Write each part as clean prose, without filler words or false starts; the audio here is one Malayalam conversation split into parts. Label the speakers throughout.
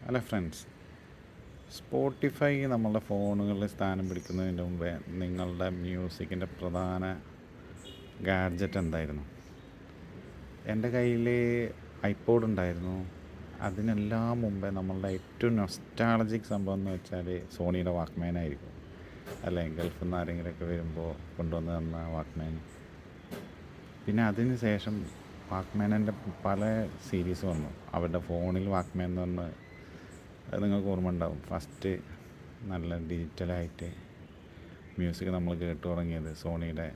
Speaker 1: അല്ല ഫ്രണ്ട്സ്, സ്പോട്ടിഫൈ നമ്മളുടെ ഫോണുകളിൽ സ്ഥാനം പിടിക്കുന്നതിന് മുമ്പേ നിങ്ങളുടെ മ്യൂസിക്കിൻ്റെ പ്രധാന ഗാഡ്ജറ്റ് എന്തായിരുന്നു? എൻ്റെ കയ്യിൽ ഐപോഡ് ഉണ്ടായിരുന്നു. അതിനെല്ലാം മുമ്പേ നമ്മളുടെ ഏറ്റവും നൊസ്റ്റാളജിക് സംഭവം എന്ന് വെച്ചാൽ സോണിയുടെ വാക്ക്മാൻ ആയിരിക്കും. അല്ലെ, ഗൾഫിൽ നിന്ന് ആരെങ്കിലുമൊക്കെ വരുമ്പോൾ കൊണ്ടുവന്ന് തന്ന വാക്ക്മാൻ. പിന്നെ അതിന് ശേഷം വാക്ക്മാനിൻ്റെ പല സീരീസ് വന്നു. അവരുടെ ഫോണിൽ വാക്ക്മാൻ എന്ന് പറഞ്ഞ് അത് നിങ്ങൾക്ക് ഓർമ്മ ഉണ്ടാവും. ഫസ്റ്റ് നല്ല ഡിജിറ്റലായിട്ട് മ്യൂസിക് നമ്മൾ കേട്ടു തുടങ്ങിയത് സോണിയുടെ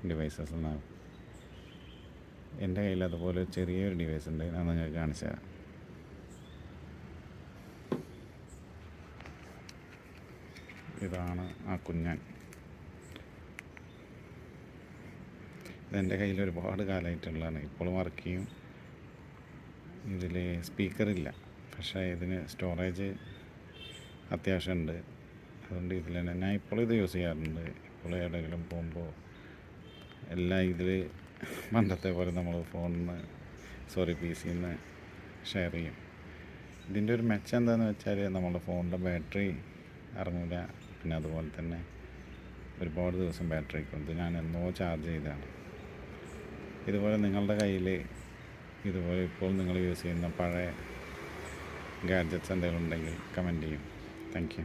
Speaker 1: ഡിവൈസസ് എന്നാണ്. എൻ്റെ കയ്യിൽ അതുപോലെ ചെറിയൊരു ഡിവൈസ് ഉണ്ട്, ഞാൻ നിങ്ങൾക്ക് കാണിച്ചു തരാം. ഇതാണ് ആ കുഞ്ഞൻ. ഇതെൻ്റെ കയ്യിൽ ഒരുപാട് കാലമായിട്ടുള്ളതാണ്. ഇപ്പോഴും വർക്ക് ചെയ്യും. ഇതിൽ സ്പീക്കറില്ല, പക്ഷേ ഇതിന് സ്റ്റോറേജ് അത്യാവശ്യമുണ്ട്. അതുകൊണ്ട് ഇതിൽ തന്നെ ഞാൻ ഇപ്പോഴും ഇത് യൂസ് ചെയ്യാറുണ്ട്. ഇപ്പോൾ എവിടെയെങ്കിലും പോകുമ്പോൾ എല്ലാം ഇതിൽ പണ്ടത്തെ പോലെ നമ്മൾ പി സിയിൽ നിന്ന് ഷെയർ ചെയ്യും. ഇതിൻ്റെ ഒരു മെച്ചം എന്താണെന്ന് വെച്ചാൽ നമ്മുടെ ഫോണിൻ്റെ ബാറ്ററി ഇറങ്ങില്ല. പിന്നെ അതുപോലെ തന്നെ ഒരുപാട് ദിവസം ബാറ്ററി നിൽക്കും. ഇത് ഞാൻ എന്നോ ചാർജ് ചെയ്തതാണ്. ഇതുപോലെ നിങ്ങളുടെ കയ്യിൽ ഇതുപോലെ ഇപ്പോൾ നിങ്ങൾ യൂസ് ചെയ്യുന്ന പഴയ ഗാഡ്ജറ്റ്സ് എന്തെങ്കിലും ഉണ്ടെങ്കിൽ കമൻറ്റ് ചെയ്യും. Thank you.